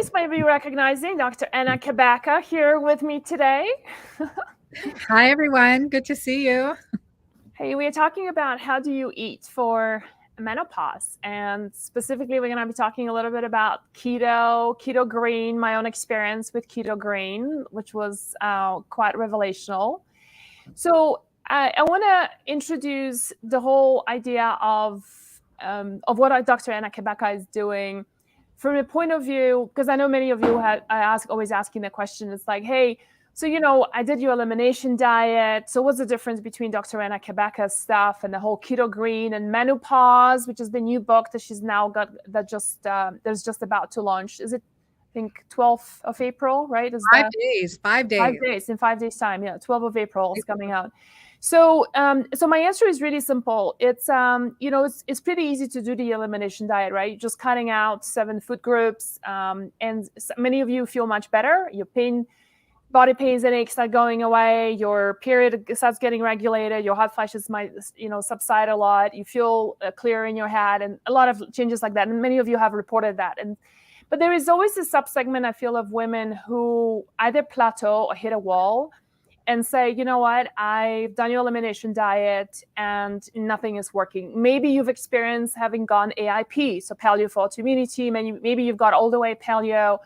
voice might be recognizing Dr. Anna Cabeca here with me today. Hi, everyone. Good to see you. Hey, we are talking about how do you eat for menopause. And specifically, we're going to be talking a little bit about Keto Green, my own experience with Keto Green, which was quite revelational. So I want to introduce the whole idea of what Dr. Anna Cabeca is doing from a point of view, because I know many of you always asking the question. It's like, hey, so, I did your elimination diet. So what's the difference between Dr. Anna Cabeca's stuff and the whole Keto Green and Menupause, which is the new book that she's now got that's just about to launch? Is it, I think, 12th of April, right? Is 5 days. 5 days. In 5 days time. Yeah. 12th of April is coming out. So my answer is really simple. It's, it's pretty easy to do the elimination diet, right? You're just cutting out 7 food groups. And many of you feel much better. Your body pains and aches start going away. Your period starts getting regulated. Your hot flashes might, subside a lot. You feel clear in your head and a lot of changes like that. And many of you have reported that. But there is always a subsegment, I feel, of women who either plateau or hit a wall and say, you know what, I've done your elimination diet and nothing is working. Maybe you've experienced having gone AIP, so paleo for autoimmunity. Maybe you've got all the way paleo.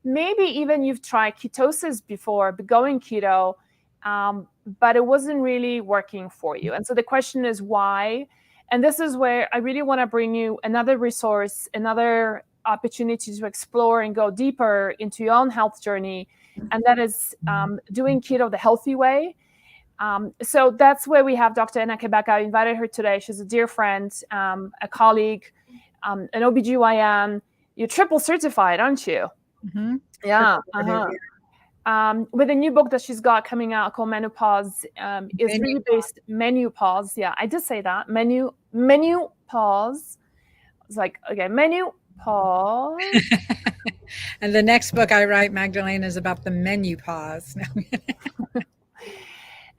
Maybe even you've tried ketosis before, going keto, but it wasn't really working for you. And so the question is why? And this is where I really want to bring you another resource, another opportunity to explore and go deeper into your own health journey. And that is doing keto the healthy way. So that's where we have Dr. Anna Cabeca. I invited her today. She's a dear friend, a colleague, an OBGYN. You're triple certified, aren't you? Mm-hmm. Yeah. With a new book that she's got coming out called Menupause, is really based Menupause. Yeah, I did say that. Menupause. It's like, okay, Menupause. And the next book I write, Magdalena, is about the menopause.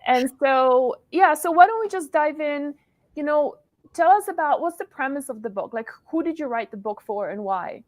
And so, yeah, so why don't we just dive in? Tell us about what's the premise of the book? Like, who did you write the book for and why?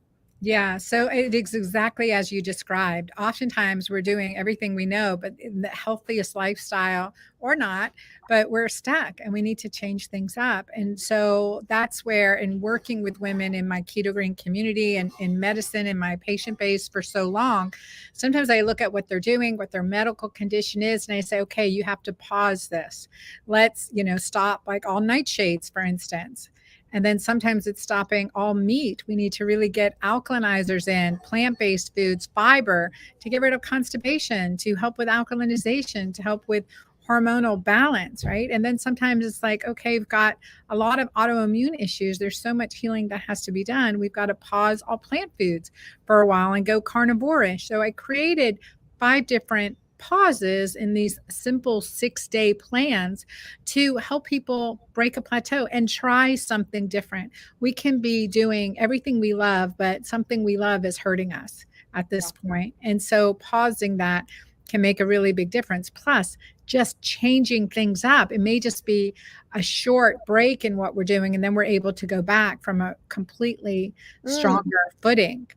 Yeah, so it is exactly as you described. Oftentimes we're doing everything we know, but in the healthiest lifestyle or not, but we're stuck and we need to change things up. And so that's where, in working with women in my Keto Green community and in medicine in my patient base for so long, sometimes I look at what they're doing, what their medical condition is, and I say, okay, you have to pause this. Let's, stop like all nightshades, for instance. And then sometimes it's stopping all meat. We need to really get alkalinizers in, plant-based foods, fiber, to get rid of constipation, to help with alkalinization, to help with hormonal balance, right? And then sometimes it's like, okay, we've got a lot of autoimmune issues. There's so much healing that has to be done. We've got to pause all plant foods for a while and go carnivorish. So I created 5 different pauses in these simple 6-day plans to help people break a plateau and try something different. We can be doing everything we love, but something we love is hurting us at this point. And so pausing that can make a really big difference. Plus, just changing things up. It may just be a short break in what we're doing, and then we're able to go back from a completely stronger footing.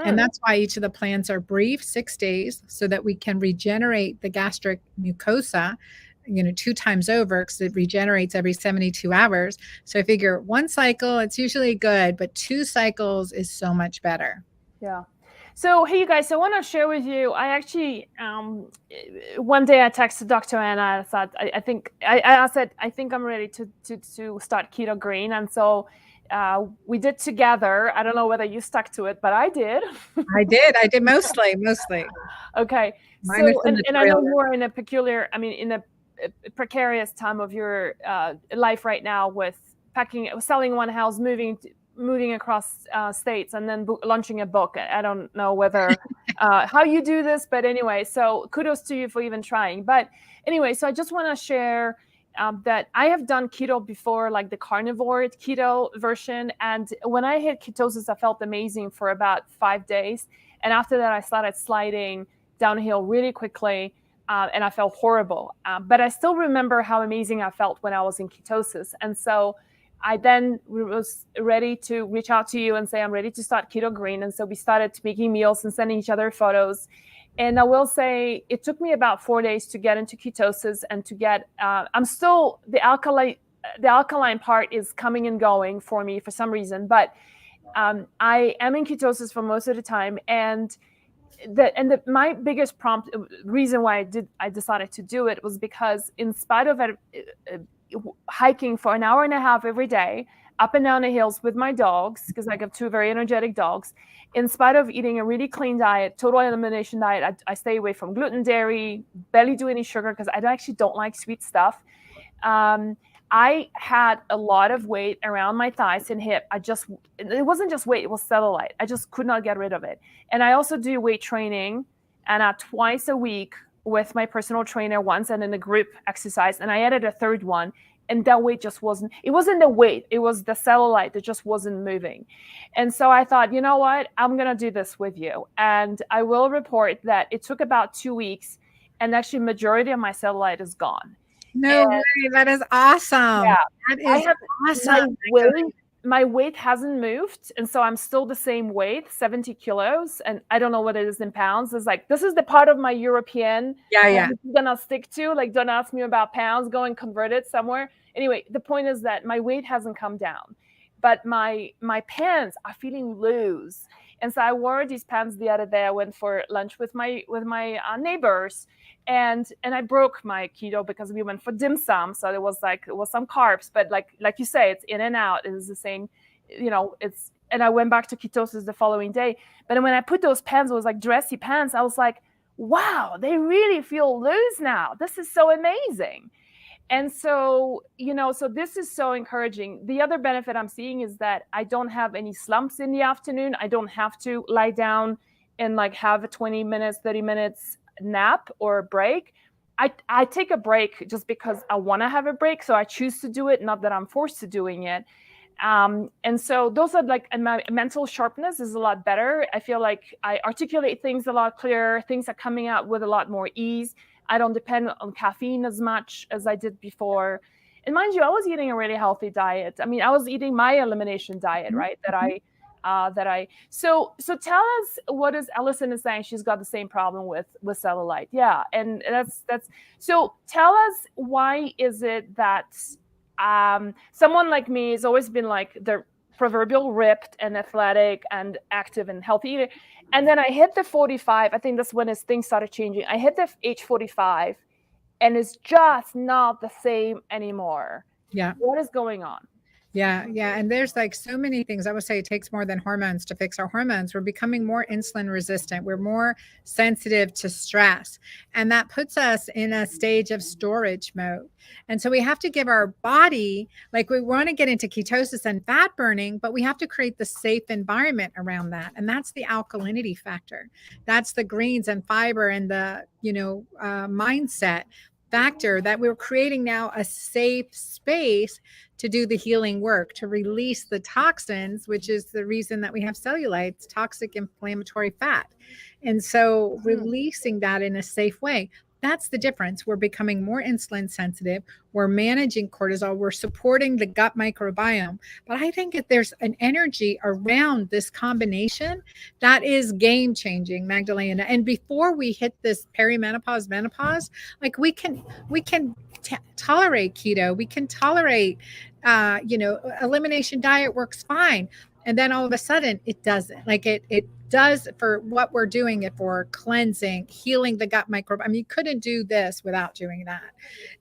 And that's why each of the plans are brief, 6 days, so that we can regenerate the gastric mucosa, 2 times over, because it regenerates every 72 hours. So I figure 1 cycle, it's usually good, but 2 cycles is so much better. Yeah. So, hey, you guys, so I want to share with you, I actually, one day I texted Dr. Anna. I thought, I said, I think I'm ready to start Keto Green. And so we did together. I don't know whether you stuck to it, but I did. I did mostly. Okay. So, and I know you're in a in a precarious time of your life right now with selling one house, moving across states, and then launching a book. I don't know whether how you do this, but anyway, so kudos to you for even trying. But anyway, so I just want to share that I have done keto before, like the carnivore keto version. And when I hit ketosis, I felt amazing for about 5 days. And after that, I started sliding downhill really quickly. And I felt horrible. But I still remember how amazing I felt when I was in ketosis. And so I then was ready to reach out to you and say, I'm ready to start Keto Green. And so we started making meals and sending each other photos. And I will say it took me about 4 days to get into ketosis and to get, I'm still, the alkaline part is coming and going for me for some reason, but I am in ketosis for most of the time. And my biggest reason why I decided to do it was because in spite of it, hiking for an hour and a half every day up and down the hills with my dogs, because I have two very energetic dogs, in spite of eating a really clean diet, total elimination diet, I stay away from gluten, dairy, barely do any sugar because I actually don't like sweet stuff. I had a lot of weight around my thighs and hip. It wasn't just weight, it was cellulite. I just could not get rid of it. And I also do weight training, and twice a week with my personal trainer once, and in a group exercise. And I added a third one, and that weight just wasn't the weight, it was the cellulite that just wasn't moving. And so I thought, you know what, I'm going to do this with you. And I will report that it took about 2 weeks, and actually majority of my cellulite is gone. No way. That is awesome. Yeah, that is awesome. My weight hasn't moved, and so I'm still the same weight, 70 kilos, and I don't know what it is in pounds. It's like, this is the part of my European I'm gonna stick to. Like, don't ask me about pounds, go and convert it somewhere. Anyway, the point is that my weight hasn't come down, but my pants are feeling loose. And so I wore these pants the other day. I went for lunch with my neighbors, and I broke my keto because we went for dim sum. So it was some carbs, but like you say, it's in and out. It is the same, and I went back to ketosis the following day. But when I put those pants, it was like dressy pants. I was like, wow, they really feel loose now. This is so amazing. And so, so this is so encouraging. The other benefit I'm seeing is that I don't have any slumps in the afternoon. I don't have to lie down and have a 20 minutes, 30 minutes nap or break. I take a break just because I want to have a break. So I choose to do it, not that I'm forced to doing it. And so those are my mental sharpness is a lot better. I feel like I articulate things a lot clearer. Things are coming out with a lot more ease. I don't depend on caffeine as much as I did before. And mind you, I was eating a really healthy diet. I mean, I was eating my elimination diet, right? So tell us, what is Allison is saying? She's got the same problem with cellulite. Yeah. And that's, so tell us, why is it that someone like me has always been like the proverbial ripped and athletic and active and healthy. And then I hit the 45. I think that's when things started changing. I hit the age 45, and it's just not the same anymore. Yeah. What is going on? Yeah. And there's so many things. I would say it takes more than hormones to fix our hormones. We're becoming more insulin resistant. We're more sensitive to stress. And that puts us in a stage of storage mode. And so we have to give our body, we want to get into ketosis and fat burning, but we have to create the safe environment around that. And that's the alkalinity factor. That's the greens and fiber and the, mindset factor, that we're creating now a safe space to do the healing work, to release the toxins, which is the reason that we have cellulite, toxic inflammatory fat. And so releasing that in a safe way, that's the difference. We're becoming more insulin sensitive. We're managing cortisol. We're supporting the gut microbiome. But I think that there's an energy around this combination that is game changing, Magdalena. And before we hit this perimenopause, menopause, we can tolerate keto. We can tolerate, elimination diet works fine. And then all of a sudden it doesn't. It does for what we're doing it for: cleansing, healing the gut microbiome. I mean, you couldn't do this without doing that.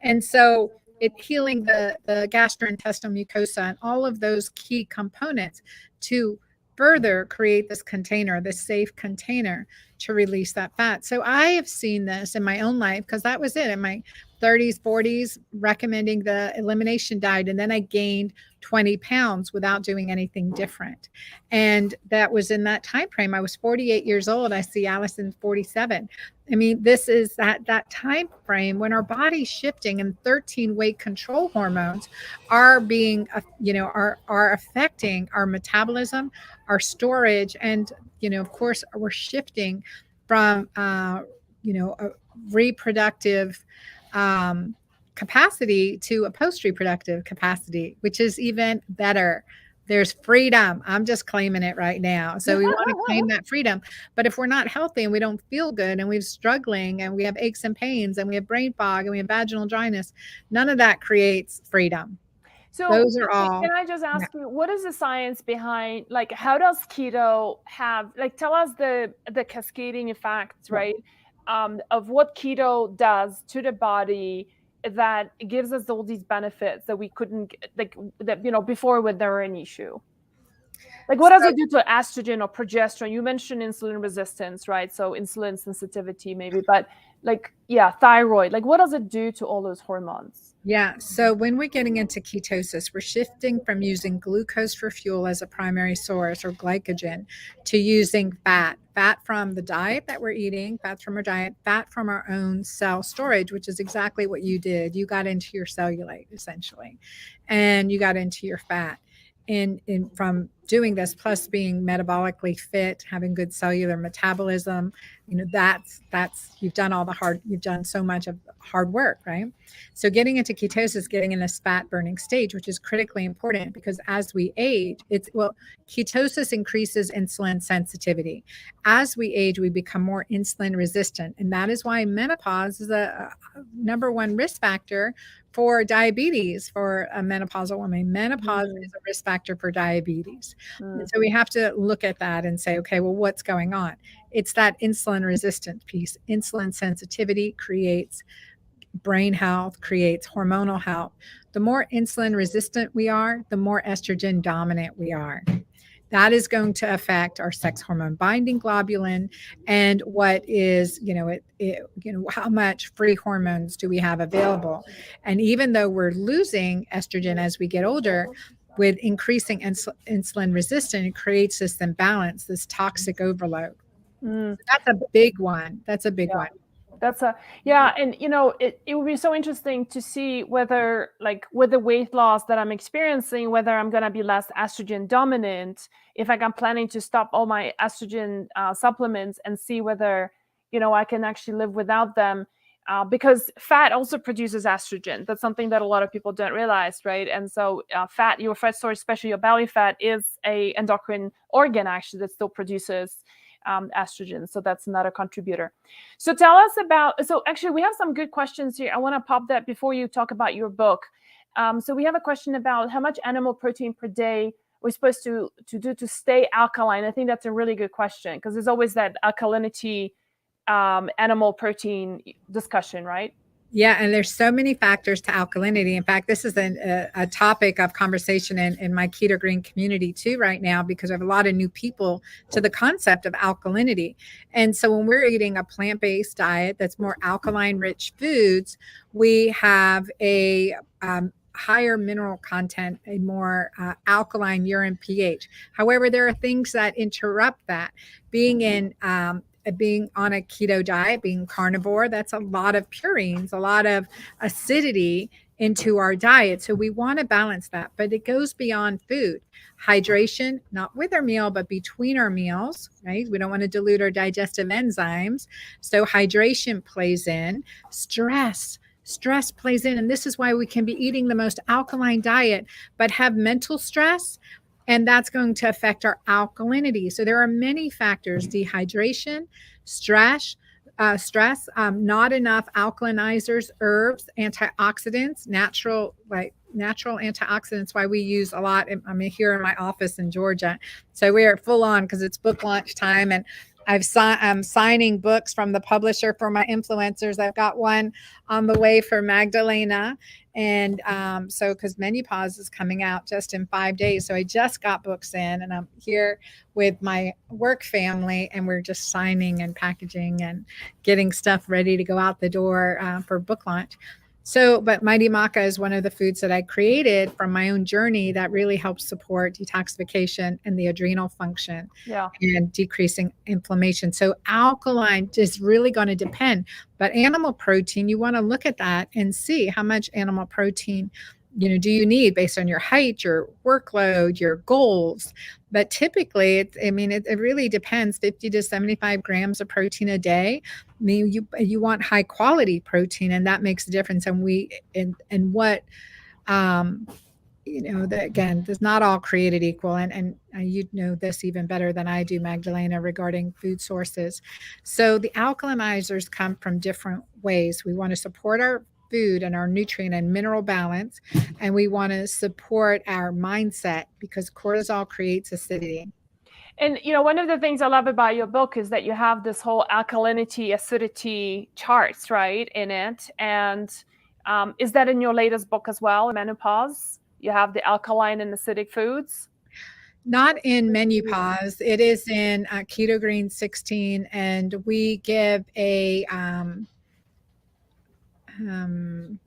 And so healing the gastrointestinal mucosa and all of those key components to further create this container, this safe container to release that fat. So I have seen this in my own life, because that was it in my 30s, 40s, recommending the elimination diet. And then I gained 20 pounds without doing anything different. And that was in that time frame. I was 48 years old. I see Allison 47. I mean, this is that time frame when our body's shifting, and 13 weight control hormones are being, are affecting our metabolism, our storage, and, of course, we're shifting from, a reproductive capacity to a post-reproductive capacity, which is even better. There's freedom. I'm just claiming it right now. So we want to claim that freedom. But if we're not healthy and we don't feel good and we're struggling and we have aches and pains and we have brain fog and we have vaginal dryness, none of that creates freedom. So Those are all. can I just Yeah. ask you, what is the science behind, like, how does keto have, like, tell us the cascading effects, right? Of what keto does to the body that gives us all these benefits that we couldn't, like, that, before when there were an issue. Like, what does it do to estrogen or progesterone? You mentioned insulin resistance, right? So insulin sensitivity maybe, but like, yeah, thyroid. Like, what does it do to all those hormones? Yeah. So when we're getting into ketosis, we're shifting from using glucose for fuel as a primary source or glycogen to using fat from the diet that we're eating, fats from our diet, fat from our own cell storage, which is exactly what you did. You got into your cellulite essentially, and you got into your fat. In from doing this, plus being metabolically fit, having good cellular metabolism, that's you've done you've done so much of hard work, right? So getting into ketosis, getting in this fat burning stage, which is critically important because as we age, ketosis increases insulin sensitivity. As we age, we become more insulin resistant, and that is why menopause is a number one risk factor for diabetes for a menopausal woman. Menopause is a risk factor for diabetes. And so we have to look at that and say, okay, well, what's going on? It's that insulin resistant piece. Insulin sensitivity creates brain health, creates hormonal health. The more insulin resistant we are, the more estrogen dominant we are. That is going to affect our sex hormone binding globulin and what is, how much free hormones do we have available. And even though we're losing estrogen as we get older, with increasing insulin resistance, it creates this imbalance, this toxic overload. So that's a big one. That's a big one. That's and it would be so interesting to see whether, like, with the weight loss that I'm experiencing, whether I'm going to be less estrogen dominant if, like, I'm planning to stop all my estrogen supplements and see whether, I can actually live without them. Because fat also produces estrogen. That's something that a lot of people don't realize, right? And so your fat storage, especially your belly fat, is a endocrine organ actually that still produces estrogen. So that's another contributor. So tell us so actually we have some good questions here. I want to pop that before you talk about your book. So we have a question about how much animal protein per day we're supposed to do to stay alkaline. I think that's a really good question because there's always that alkalinity animal protein discussion, right? Yeah, and there's so many factors to alkalinity. In fact, this is a topic of conversation in my Keto Green community too right now because I have a lot of new people to the concept of alkalinity. And so when we're eating a plant-based diet that's more alkaline-rich foods, we have a higher mineral content, a more alkaline urine pH. However, there are things that interrupt that. Being on a keto diet, being carnivore, that's a lot of purines, a lot of acidity into our diet. So we want to balance that, but it goes beyond food. Hydration, not with our meal, but between our meals, right? We don't want to dilute our digestive enzymes. So hydration plays in. Stress plays in. And this is why we can be eating the most alkaline diet, but have mental stress. And that's going to affect our alkalinity. So there are many factors: dehydration, stress, not enough alkalinizers, herbs, antioxidants, natural antioxidants. Why we use a lot. I'm here in my office in Georgia, so we are full on because it's book launch time, and I'm signing books from the publisher for my influencers. I've got one on the way for Magdalena. And so because Menupause is coming out just in 5 days. So I just got books in and I'm here with my work family and we're just signing and packaging and getting stuff ready to go out the door for book launch. So, but Mighty Maca is one of the foods that I created from my own journey that really helps support detoxification and the adrenal function and decreasing inflammation. So alkaline is really going to depend. But animal protein, you want to look at that and see how much animal protein do you need based on your height, your workload, your goals. But typically, it really depends. 50 to 75 grams of protein a day. I mean, you want high quality protein, and that makes a difference. And what um, that again, does not all created equal. And you know this even better than I do, Magdalena, regarding food sources. So the alkalinizers come from different ways. We want to support our food and our nutrient and mineral balance, and we want to support our mindset because cortisol creates acidity. And one of the things I love about your book is that you have this whole alkalinity, acidity charts, right, in it. And is that in your latest book as well, Menopause? You have the alkaline and acidic foods? Not in Menupause. It is in Keto Green 16, and we give a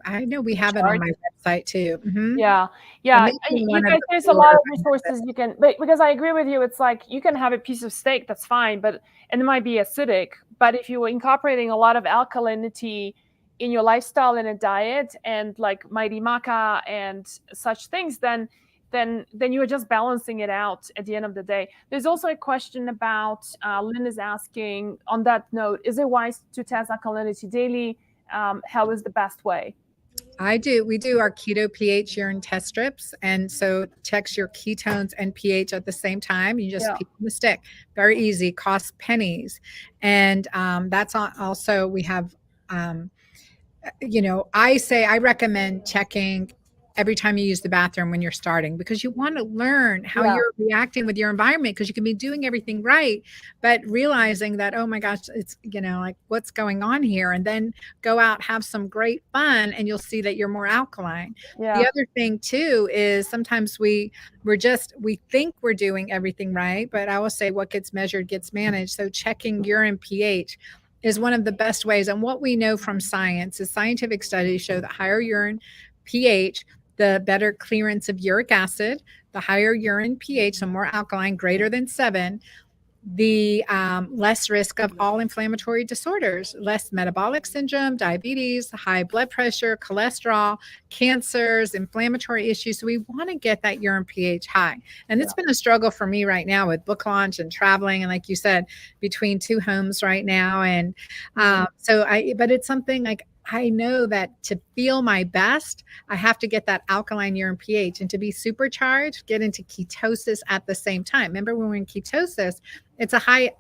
I know we have it on Chart? my website too. Yeah, It yeah. may be You one of guys, the there's a lot core. of resources you can, but because I agree with you, it's like you can have a piece of steak, that's fine, and it might be acidic. But if you're incorporating a lot of alkalinity in your lifestyle and a diet, and like mighty maca and such things, then you're just balancing it out at the end of the day. There's also a question about Lynn is asking on that note: is it wise to test alkalinity daily? How is the best way? We do our keto pH urine test strips. And so it checks your ketones and pH at the same time. You just Yeah. pee on the stick. Very easy, costs pennies. And also, we have, I recommend checking every time you use the bathroom when you're starting, because you want to learn how Yeah. you're reacting with your environment, because you can be doing everything right, but realizing that, oh my gosh, it's, like, what's going on here? And then go out, have some great fun, and you'll see that you're more alkaline. The Yeah. other thing too is sometimes we think we're doing everything right, but I will say what gets measured gets managed. So checking urine pH is one of the best ways. And what we know from science is scientific studies show that higher urine pH, the better clearance of uric acid, the higher urine pH, so more alkaline, greater than 7, the less risk of all inflammatory disorders, less metabolic syndrome, diabetes, high blood pressure, cholesterol, cancers, inflammatory issues. So we want to get that urine pH high. And it's been a struggle for me right now with book launch and traveling. And like you said, between two homes right now. And but it's something like, I know that to feel my best, I have to get that alkaline urine pH, and to be supercharged, get into ketosis at the same time. Remember, when we're in ketosis, it's a high,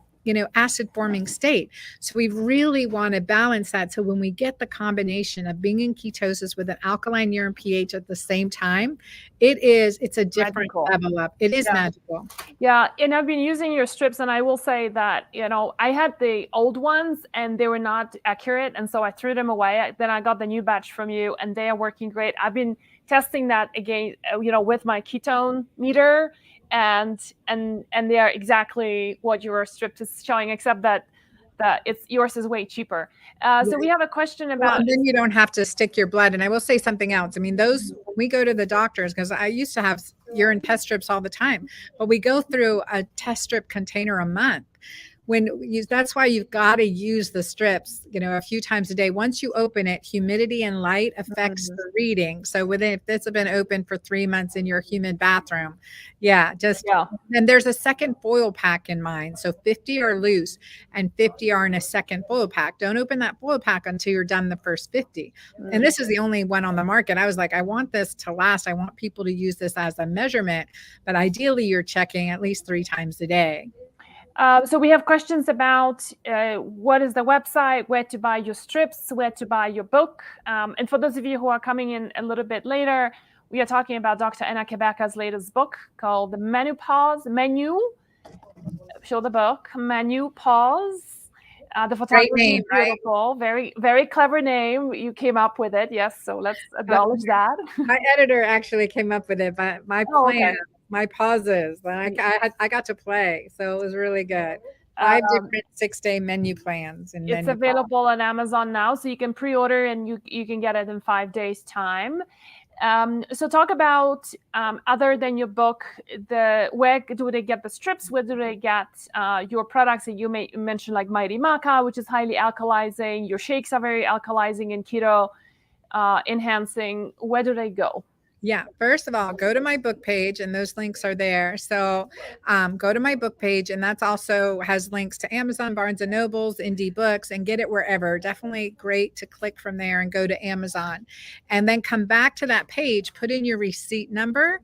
acid forming state. So we really want to balance that. So when we get the combination of being in ketosis with an alkaline urine pH at the same time, it's a different Magical. level up. It is magical. Yeah, and I've been using your strips, and I will say that, I had the old ones and they were not accurate, and so I threw them away. Then I got the new batch from you, and they are working great. I've been testing that again, with my ketone meter, and they are exactly what your strip is showing, except that yours is way cheaper. So we have a question Well, about. and then you don't have to stick your blood. And I will say something else. I mean, when we go to the doctors, because I used to have urine test strips all the time, but we go through a test strip container a month. That's why you've got to use the strips, a few times a day. Once you open it, humidity and light affects the reading. So if this has been open for 3 months in your humid bathroom, and there's a second foil pack in mine. So 50 are loose and 50 are in a second foil pack. Don't open that foil pack until you're done the first 50. And this is the only one on the market. I was like, I want this to last. I want people to use this as a measurement, but ideally you're checking at least 3 times a day. So we have questions about what is the website, where to buy your strips, where to buy your book. And for those of you who are coming in a little bit later, we are talking about Dr. Anna Cabeca's latest book called The Menupause. Show the book, Menupause. The photography is beautiful. Right? Very, very clever name. You came up with it. Yes. So let's acknowledge that. My editor actually came up with it, but my plan, my pauses, I got to play. So it was really good. 5 different 6-day menu plans. And it's available on Amazon now, so you can pre-order and you can get it in 5 days time. So talk about, other than your book, where do they get the strips? Where do they get your products that you mentioned, like Mighty Maca, which is highly alkalizing. Your shakes are very alkalizing and keto enhancing. Where do they go? Yeah. First of all, go to my book page, and those links are there. So go to my book page, and that's also has links to Amazon, Barnes and Nobles, Indie Books, and get it wherever. Definitely great to click from there and go to Amazon. And then come back to that page, put in your receipt number,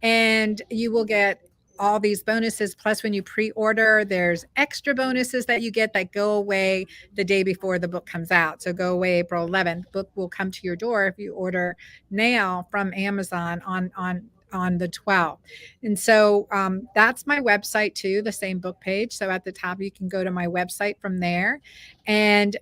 and you will get all these bonuses. Plus, when you pre-order, there's extra bonuses that you get that go away the day before the book comes out. So go away April 11th. Book will come to your door if you order now from Amazon on the 12th. And so that's my website too, the same book page. So at the top, you can go to my website from there, and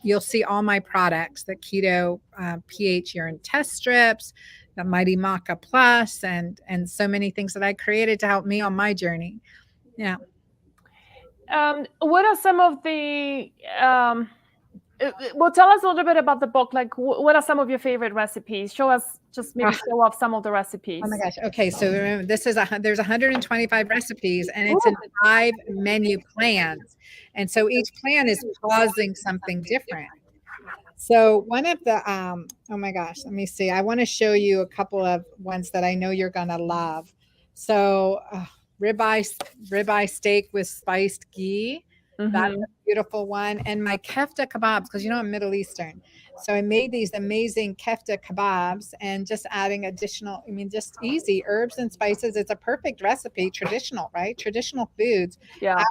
you'll see all my products, the Keto pH urine test strips, the Mighty Maca Plus, and so many things that I created to help me on my journey. Yeah. What are some of the well, tell us a little bit about the book. Like, what are some of your favorite recipes? Show us, just maybe show off some of the recipes. Oh my gosh. Okay. So remember, there's 125 recipes, and it's in 5 menu plans. And so each plan is causing something different. So one of the oh my gosh, let me see. I want to show you a couple of ones that I know you're gonna love. So ribeye steak with spiced ghee. That's a beautiful one. And my kefta kebabs, because you know I'm Middle Eastern. So I made these amazing kefta kebabs, and just adding additional, I mean, just easy herbs and spices. It's a perfect recipe, traditional, right? Traditional foods. Yeah.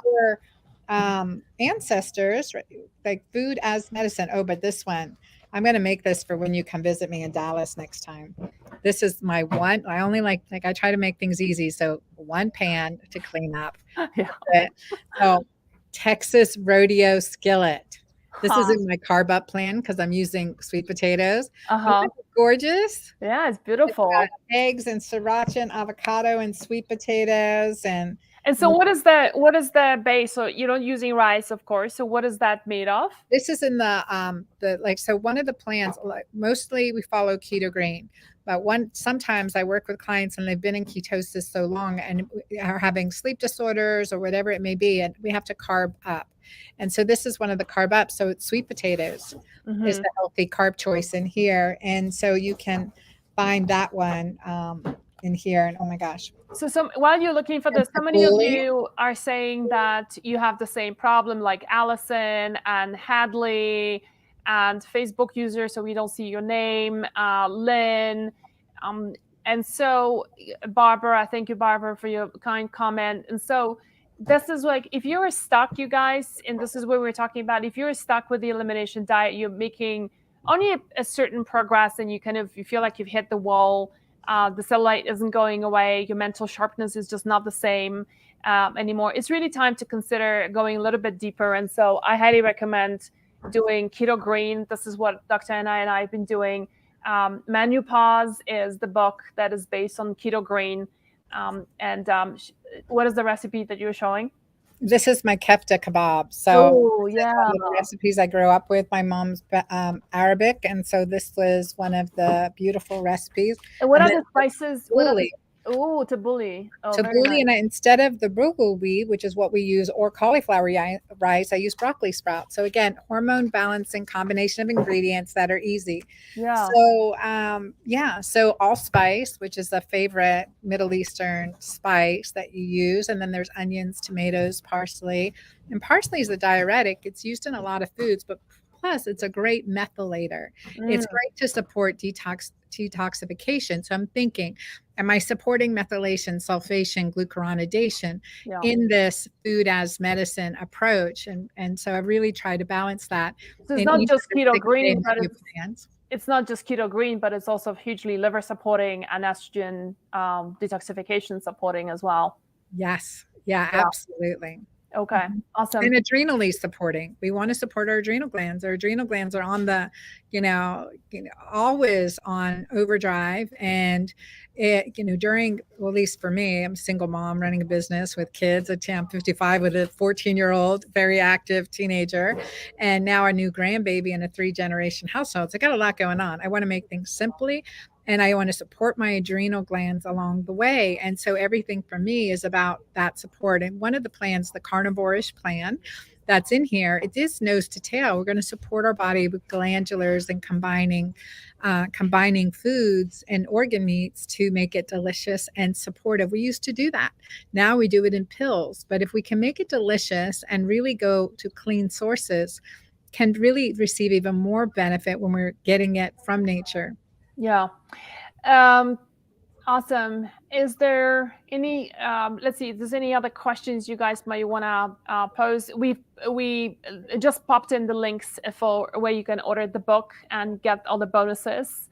Our ancestors, like food as medicine. Oh, but this one, I'm going to make this for when you come visit me in Dallas next time. This is my one. I only like I try to make things easy. So one pan to clean up. Yeah. So Texas rodeo skillet. This is in my carb up plan because I'm using sweet potatoes. Gorgeous. Yeah, it's beautiful. It's eggs and sriracha and avocado and sweet potatoes and so what is the base? So you're not using rice, of course. So what is that made of? This is in the like, so one of the plans, like mostly we follow Keto Green, but sometimes I work with clients and they've been in ketosis so long and are having sleep disorders or whatever it may be, and we have to carb up. And so this is one of the carb up. So it's sweet potatoes is the healthy carb choice in here. And so you can find that one in here. And oh my gosh. So while you're looking for this, how many of you are saying that you have the same problem like Allison and Hadley and Facebook users, so we don't see your name, Lynn, and so Barbara, thank you, Barbara, for your kind comment. And so this is like, if you're stuck, you guys, and this is what we're talking about, if you're stuck with the elimination diet, you're making only a certain progress and you feel like you've hit the wall. The cellulite isn't going away. Your mental sharpness is just not the same anymore. It's really time to consider going a little bit deeper. And so I highly recommend doing Keto Green. This is what Dr. Anna and I have been doing. Menupause is the book that is based on Keto Green. What is the recipe that you're showing? This is my kefta kebab. So yeah, one of the recipes I grew up with. My mom's Arabic, and so this was one of the beautiful recipes. And what are the spices? Tabbouleh. Tabbouleh, and instead of the bulgur, which is what we use, or cauliflower rice, I use broccoli sprouts. So again, hormone balancing combination of ingredients that are easy. Yeah. So so allspice, which is a favorite Middle Eastern spice that you use, and then there's onions, tomatoes, parsley, and parsley is a diuretic. It's used in a lot of foods, but plus it's a great methylator. It's great to support detoxification. So I'm thinking, am I supporting methylation, sulfation, glucuronidation in this food as medicine approach? And so I really try to balance that. So it's not just Keto Green, but it's not just Keto Green, but it's also hugely liver supporting and estrogen detoxification supporting as well. Yes. Yeah, absolutely. Okay, awesome. And adrenally supporting. We want to support our adrenal glands. Our adrenal glands are on the, always on overdrive. And during, well, at least for me, I'm a single mom running a business with kids. I'm 55 with a 14-year-old, very active teenager, and now a new grandbaby in a 3-generation household. So I got a lot going on. I want to make things simply, and I want to support my adrenal glands along the way. And so everything for me is about that support. And one of the plans, the carnivore-ish plan, that's in here, it is nose to tail. We're going to support our body with glandulars and combining foods and organ meats to make it delicious and supportive. We used to do that. Now we do it in pills. But if we can make it delicious and really go to clean sources, can really receive even more benefit when we're getting it from nature. Yeah. Um, Awesome. Is there any, let's see, if there's any other questions you guys might want to pose? We just popped in the links for where you can order the book and get all the bonuses.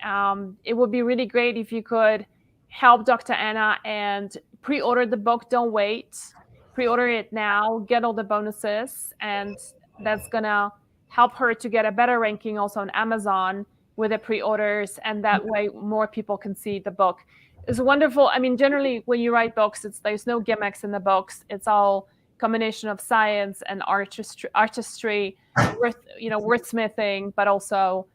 It would be really great if you could help Dr. Anna and pre-order the book. Don't wait. Pre-order it now, get all the bonuses, and that's going to help her to get a better ranking also on Amazon with the pre-orders, and that way more people can see the book. It's wonderful. I mean, generally when you write books, there's no gimmicks in the books. It's all combination of science and artistry, wordsmithing, but also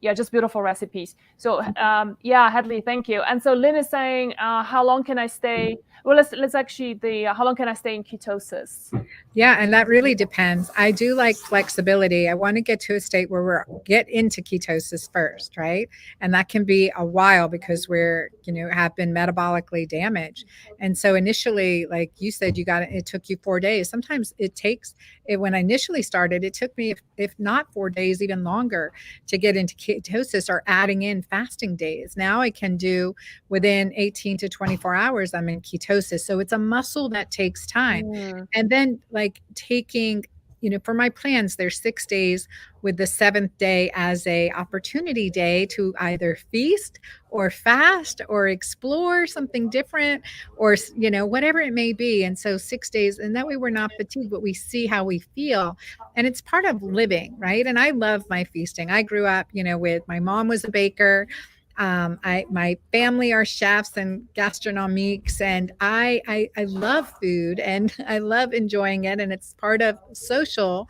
just beautiful recipes. So Hadley, thank you. And so Lynn is saying, how long can I stay? Well, let's actually how long can I stay in ketosis? Yeah, and that really depends. I do like flexibility. I want to get to a state where we're get into ketosis first, right? And that can be a while because we're, have been metabolically damaged. And so initially, like you said, it took you 4 days. Sometimes when I initially started, it took me, if not 4 days, even longer to get into ketosis or adding in fasting days. Now I can do within 18 to 24 hours, I'm in ketosis. So it's a muscle that takes time. And then like taking, for my plans, there's 6 days with the 7th day as a opportunity day to either feast or fast or explore something different or, whatever it may be. And so 6 days, and that way we're not fatigued, but we see how we feel. And it's part of living, right? And I love my feasting. I grew up, with my mom was a baker. My family are chefs and gastronomiques, and I love food and I love enjoying it, and it's part of a social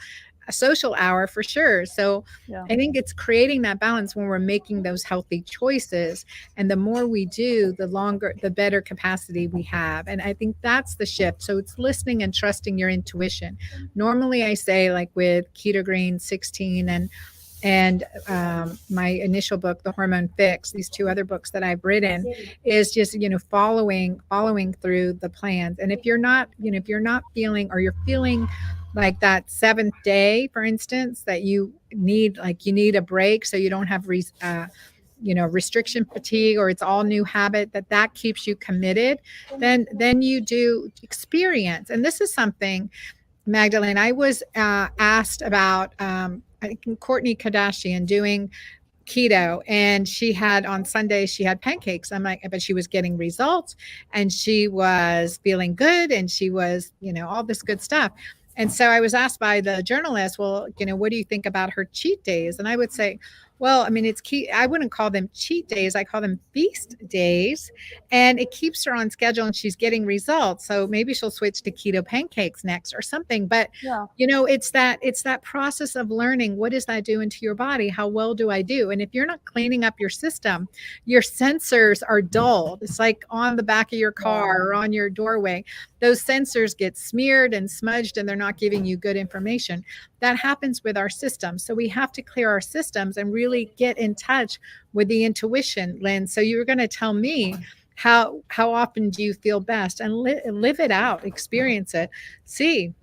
hour for sure. So yeah. I think it's creating that balance when we're making those healthy choices, and the more we do, the better capacity we have. And I think that's the shift. So it's listening and trusting your intuition. Normally I say, like with Keto Green 16 and my initial book, The Hormone Fix, these 2 other books that I've written, is just, following through the plans. And if you're not feeling, or you're feeling like that 7th day, for instance, that you need a break, so you don't have restriction fatigue, or it's all new habit that keeps you committed, then you do experience. And this is something, Magdalene, I was asked about, I think Kourtney Kardashian doing keto, and she had on Sunday, she had pancakes. I'm like, but she was getting results and she was feeling good and she was, all this good stuff. And so I was asked by the journalist, well, what do you think about her cheat days? And I would say, well, I mean, it's key. I wouldn't call them cheat days. I call them feast days, and it keeps her on schedule and she's getting results. So maybe she'll switch to keto pancakes next or something. But, it's that process of learning. What is that doing to your body? How well do I do? And if you're not cleaning up your system, your sensors are dulled. It's like on the back of your car or on your doorway. Those sensors get smeared and smudged and they're not giving you good information. That happens with our systems. So we have to clear our systems and really get in touch with the intuition, Lynn. So you're going to tell me how often do you feel best, and live it out, experience it, see.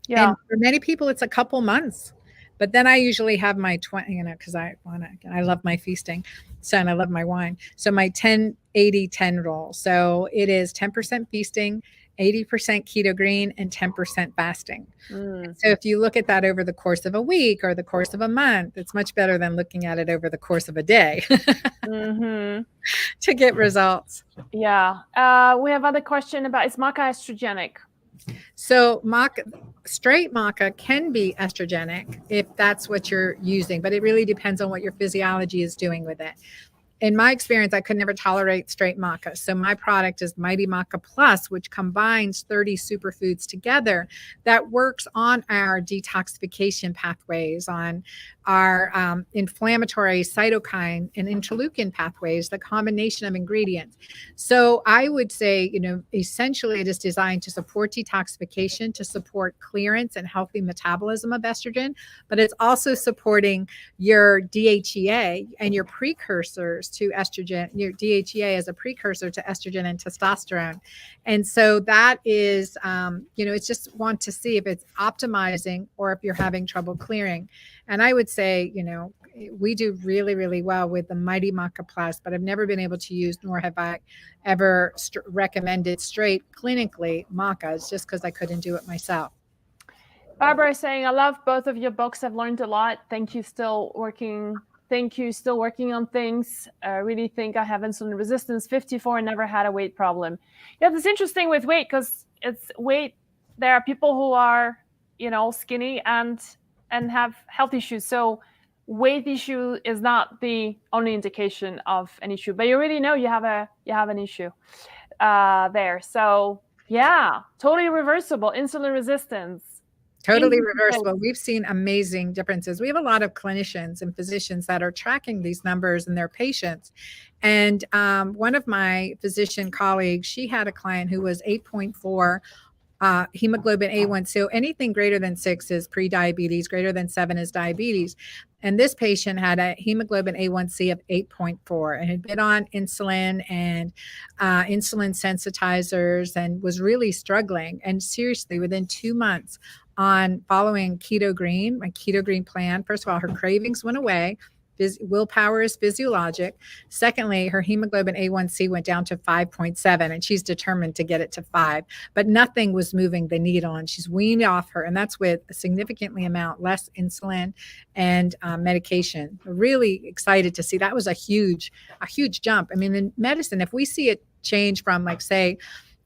Yeah. And for many people, it's a couple months. But then I usually have my 20, because I love my feasting. So, and I love my wine. So my 10-80-10 rule. So it is 10% feasting, 80% keto green, and 10% fasting. So if you look at that over the course of a week or the course of a month, it's much better than looking at it over the course of a day to get results. Yeah. We have other question about, is maca estrogenic? So straight maca can be estrogenic if that's what you're using, but it really depends on what your physiology is doing with it. in my experience, I could never tolerate straight maca. So my product is Mighty Maca Plus, which combines 30 superfoods together that works on our detoxification pathways, on our inflammatory cytokine and interleukin pathways, the combination of ingredients. So I would say, essentially it is designed to support detoxification, to support clearance and healthy metabolism of estrogen, but it's also supporting your DHEA and your precursors to estrogen, your DHEA as a precursor to estrogen and testosterone. And so that is, it's just want to see if it's optimizing or if you're having trouble clearing. And I would say, we do really, really well with the Mighty Maca Plus, but I've never been able to use, nor have I ever recommended straight clinically macas, just because I couldn't do it myself. Barbara is saying, I love both of your books. I've learned a lot. Thank you. Still working on things. I really think I have insulin resistance. 54, never had a weight problem. Yeah, it's interesting with weight, because it's weight. There are people who are, skinny and have health issues. So weight issue is not the only indication of an issue, but you already know you have an issue there. So yeah, totally reversible. Insulin resistance. Totally reversible. We've seen amazing differences. We have a lot of clinicians and physicians that are tracking these numbers in their patients. And one of my physician colleagues, she had a client who was 8.4 hemoglobin A1. So anything greater than 6 is pre-diabetes, greater than 7 is diabetes. And this patient had a hemoglobin A1C of 8.4 and had been on insulin and insulin sensitizers and was really struggling. And seriously, within 2 months on following Keto Green, my Keto Green plan, first of all, her cravings went away. Willpower is physiologic. Secondly, her hemoglobin A1C went down to 5.7, and she's determined to get it to 5, but nothing was moving the needle, and she's weaned off her, and that's with a significantly amount less insulin and medication. Really excited to see. That was a huge jump. I mean, in medicine, if we see it change from, like, say,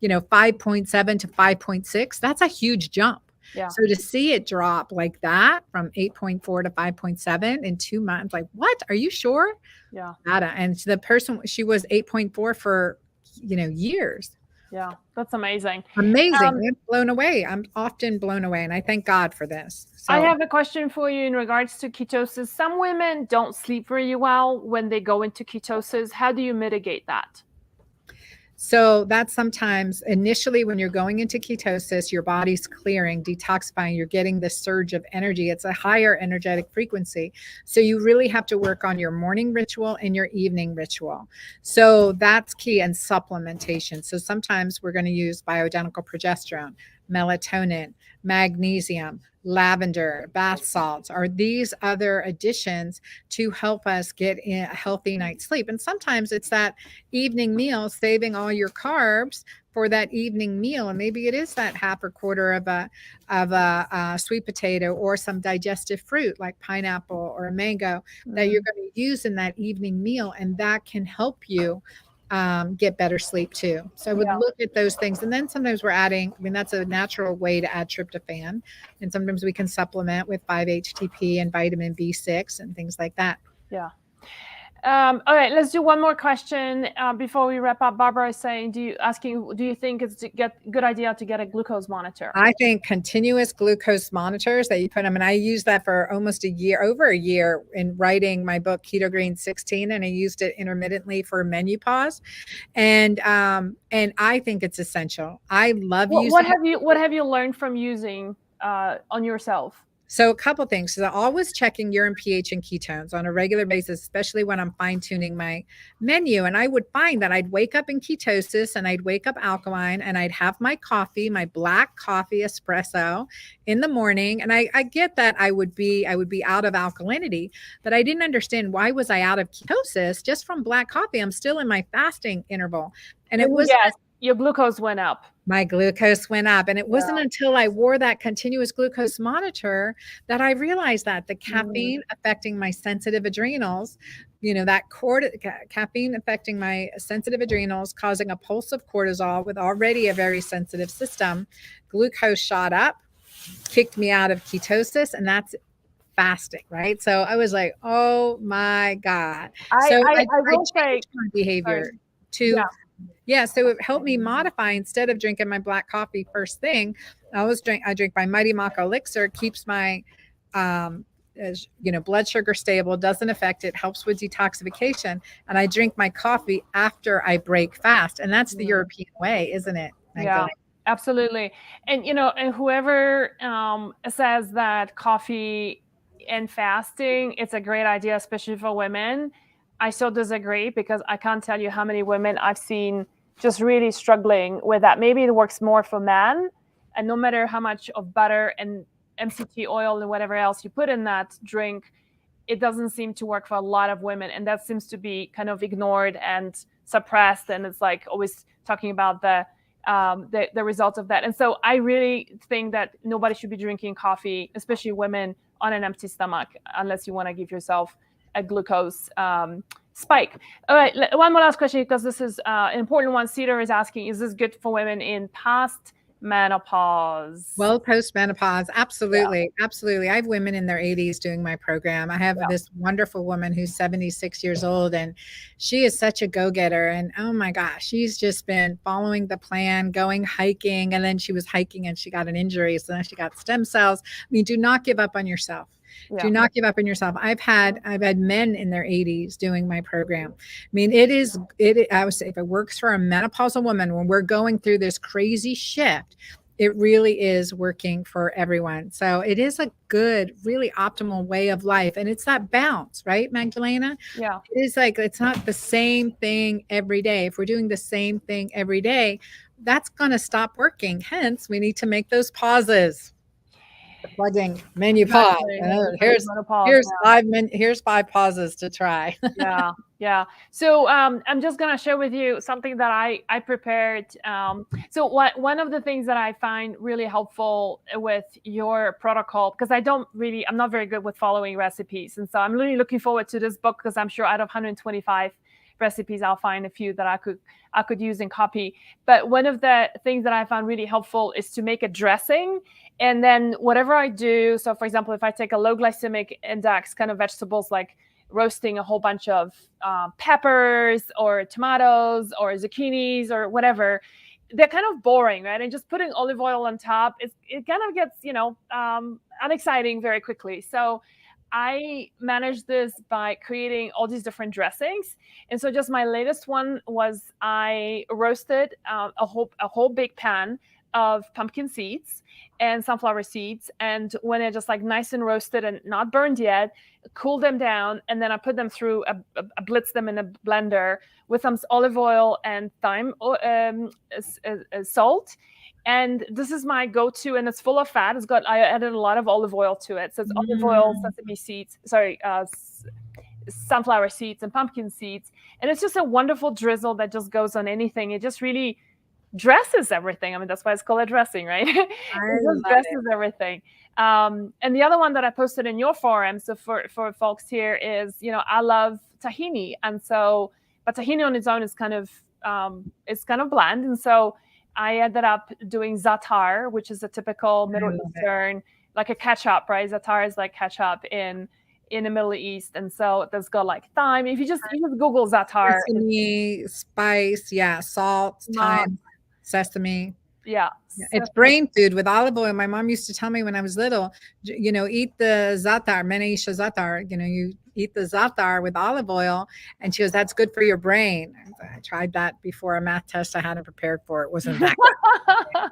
5.7 to 5.6, that's a huge jump. Yeah. So to see it drop like that from 8.4 to 5.7 in 2 months, like, what? Are you sure? Yeah. And the person, she was 8.4 for, years. Yeah. That's amazing. Amazing. I'm blown away. I'm often blown away. And I thank God for this. So, I have a question for you in regards to ketosis. Some women don't sleep very well when they go into ketosis. How do you mitigate that? So that's sometimes initially when you're going into ketosis, your body's clearing, detoxifying, you're getting this surge of energy. It's a higher energetic frequency. So you really have to work on your morning ritual and your evening ritual. So that's key, and supplementation. So sometimes we're going to use bioidentical progesterone, melatonin, magnesium, lavender, bath salts, are these other additions to help us get in a healthy night's sleep. And sometimes it's that evening meal, saving all your carbs for that evening meal. And maybe it is that half or quarter of a sweet potato or some digestive fruit like pineapple or a mango that you're going to use in that evening meal. And that can help you get better sleep too. So I would look at those things. And then sometimes we're adding, that's a natural way to add tryptophan. And sometimes we can supplement with 5-HTP and vitamin B6 and things like that. Yeah. All right, let's do one more question before we wrap up. Barbara is saying, do you think it's a good idea to get a glucose monitor? I think continuous glucose monitors that you put them, and I used that for almost over a year in writing my book, Keto Green 16, and I used it intermittently for menopause. And I think it's essential. I love using What have you learned from using on yourself? So a couple things. So always checking urine pH and ketones on a regular basis, especially when I'm fine tuning my menu. And I would find that I'd wake up in ketosis and I'd wake up alkaline and I'd have my coffee, my black coffee espresso in the morning. And I get that I would be out of alkalinity, but I didn't understand why was I out of ketosis just from black coffee. I'm still in my fasting interval. And it was your glucose went up. My glucose went up. And it wasn't until I wore that continuous glucose monitor that I realized that the caffeine affecting my sensitive adrenals, that caffeine affecting my sensitive adrenals, causing a pulse of cortisol with already a very sensitive system. Glucose shot up, kicked me out of ketosis. And that's fasting, right? So I was like, oh my God. I So I, I I will say, changed my sorry. behavior Yeah. to, yeah, so it helped me modify. Instead of drinking my black coffee first thing, I drink my Mighty Maca elixir, keeps my as you know, blood sugar stable, doesn't affect it, helps with detoxification. And I drink my coffee after I break fast. And that's the Mm. European way, isn't it, Yeah, Magdalena? absolutely. And and whoever says that coffee and fasting, it's a great idea, especially for women, I so disagree, because I can't tell you how many women I've seen just really struggling with that. Maybe it works more for men, and no matter how much of butter and MCT oil and whatever else you put in that drink, it doesn't seem to work for a lot of women, and that seems to be kind of ignored and suppressed, and it's like always talking about the results of that. And so I really think that nobody should be drinking coffee, especially women, on an empty stomach, unless you want to give yourself a glucose spike. All right, one more last question, because this is an important one. Cedar is asking, is this good for women in past menopause? Well, postmenopause, Yeah, absolutely, absolutely. I have women in their 80s doing my program. I have yeah, this wonderful woman who's 76 years old, and she is such a go-getter. And oh my gosh, she's just been following the plan, going hiking, and then she was hiking and she got an injury, so then she got stem cells. I mean, do not give up on yourself. yeah. Do not give up on yourself. I've had men in their 80s doing my program. I mean, it I would say, if it works for a menopausal woman when we're going through this crazy shift, it really is working for everyone. So it is a good, really optimal way of life. And it's that bounce, right, Magdalena? Yeah. It is like it's not the same thing every day. If we're doing the same thing every day, that's going to stop working. Hence, we need to make those pauses. Plugging menu pause. Exactly. Menopause. Here's 5 pauses to try. Yeah, yeah. So I'm just gonna share with you something that I prepared. So one of the things that I find really helpful with your protocol, because I'm not very good with following recipes, and so I'm really looking forward to this book, because I'm sure out of 125 recipes, I'll find a few that I could use and copy. But one of the things that I found really helpful is to make a dressing, and then whatever I do. So, for example, if I take a low glycemic index kind of vegetables, like roasting a whole bunch of peppers or tomatoes or zucchinis or whatever, they're kind of boring, right? And just putting olive oil on top, it kind of gets, unexciting very quickly. So I managed this by creating all these different dressings. And so just my latest one was I roasted a whole big pan of pumpkin seeds and sunflower seeds. And when they're just like nice and roasted and not burned yet, cool them down. And then I put them through, I blitz them in a blender with some olive oil and thyme, salt. And this is my go-to, and it's full of fat. I added a lot of olive oil to it. So it's olive oil, sesame seeds, sunflower seeds and pumpkin seeds. And it's just a wonderful drizzle that just goes on anything. It just really dresses everything. I mean, that's why it's called a dressing, right? It just dresses everything. And the other one that I posted in your forum, so for folks here, is, I love tahini. And so, but tahini on its own is kind of bland. And so I ended up doing za'atar, which is a typical Middle Eastern, like a ketchup, right? Za'atar is like ketchup in the Middle East. And so there's got like thyme. If you just Google za'atar, Sesame, spice, yeah, salt, thyme, sesame. Yeah. It's brain food with olive oil. My mom used to tell me when I was little, eat the za'atar, menaisha za'atar, you eat the za'atar with olive oil. And she goes, that's good for your brain. I tried that before a math test I hadn't prepared for. It wasn't that good.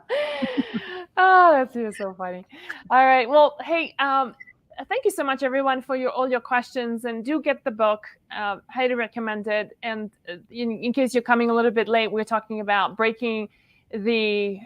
Oh, that's so funny. All right. Well, hey, thank you so much, everyone, for all your questions. And do get the book. Highly recommended. And in case you're coming a little bit late, we're talking about breaking the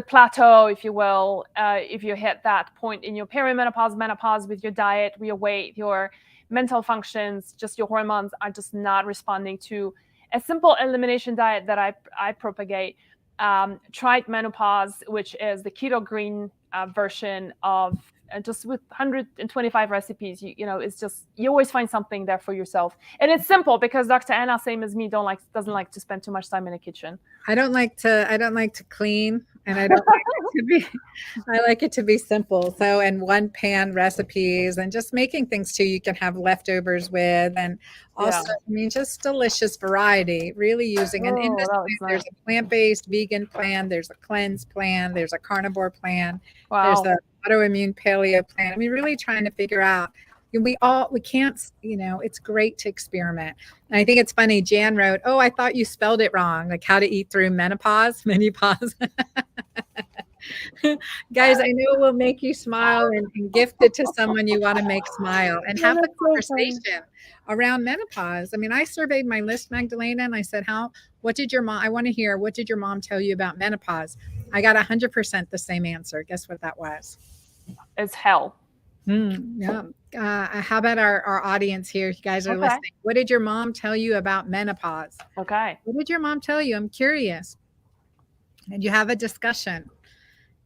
plateau, if you will, if you hit that point in your perimenopause, menopause, with your diet, your weight, your mental functions, just your hormones are just not responding to a simple elimination diet that I propagate. Try Menupause, which is the Keto Green version of just with 125 recipes. It's just, you always find something there for yourself, and it's simple because Dr. Anna, same as me, doesn't like to spend too much time in the kitchen. I don't like to clean, and I don't like to it to be simple. So, and one pan recipes and just making things too you can have leftovers with. And also, Yeah. I mean, just delicious variety, really using. And in Oh, this that plan, was there's nice. a plant-based vegan plan, there's a cleanse plan, there's a carnivore plan, there's Wow. the autoimmune paleo plan. I mean, really trying to figure out. We can't, it's great to experiment. And I think it's funny. Jan wrote, "Oh, I thought you spelled it wrong, like how to eat through menopause." Menopause. Guys, I know it will make you smile, and gift it to someone you want to make smile and Yeah, have the that's so funny. conversation around menopause. I mean, I surveyed my list, Magdalena, and I said, what did your mom, I want to hear, what did your mom tell you about menopause? I got 100% the same answer. Guess what that was? It's hell. Yeah. How about our audience here? You guys are Okay. listening. What did your mom tell you about menopause? Okay. What did your mom tell you? I'm curious. And you have a discussion.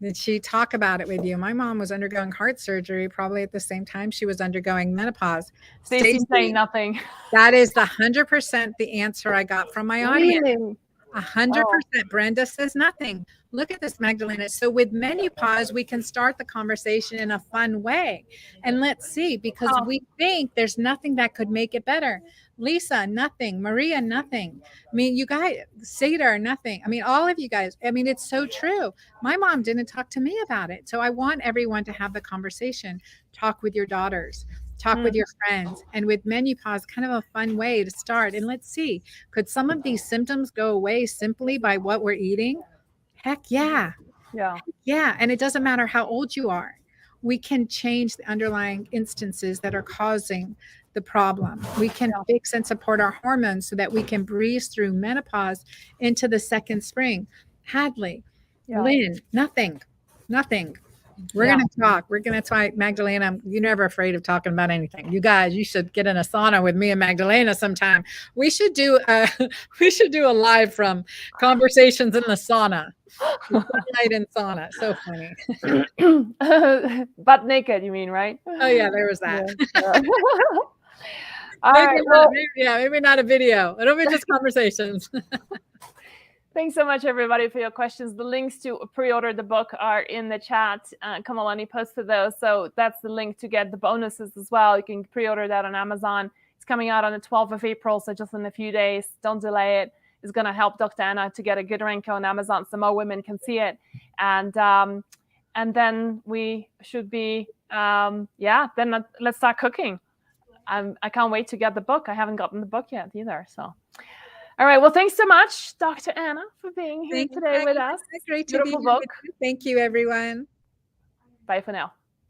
Did she talk about it with you? My mom was undergoing heart surgery probably at the same time she was undergoing menopause. Stacey's saying Stacey, nothing. that is the 100% the answer I got from my audience. Really? 100%. Wow. Brenda says nothing. Look at this, Magdalena. So with Menupause, we can start the conversation in a fun way. And let's see, because we think there's nothing that could make it better. Lisa, nothing. Maria, nothing. I mean, you guys, Sadar, nothing. I mean, all of you guys, I mean, it's so true. My mom didn't talk to me about it. So I want everyone to have the conversation. Talk with your daughters. Talk with your friends. And with Menupause, kind of a fun way to start. And let's see, could some of these symptoms go away simply by what we're eating? Heck yeah. Yeah. Yeah. And it doesn't matter how old you are. We can change the underlying instances that are causing the problem. We can fix and support our hormones so that we can breeze through menopause into the second spring. Hadley, Lynn, nothing. We're going to talk. We're going to talk. Magdalena, you're never afraid of talking about anything. You guys, you should get in a sauna with me and Magdalena sometime. We should do a live from conversations in the sauna. Night in sauna. So funny. Butt naked, you mean, right? Oh yeah, there was that. Yeah. All right. Well, maybe not a video. It'll be just conversations. Thanks so much, everybody, for your questions. The links to pre-order the book are in the chat. Kamalani posted those. So that's the link to get the bonuses as well. You can pre-order that on Amazon. It's coming out on the 12th of April, so just in a few days. Don't delay it. It's going to help Dr. Anna to get a good rank on Amazon so more women can see it. And then we should be, then let's start cooking. I can't wait to get the book. I haven't gotten the book yet either, so. All right. Well, thanks so much, Dr. Anna, for being here today with us. Great to be here with you. Thank you, everyone. Bye for now.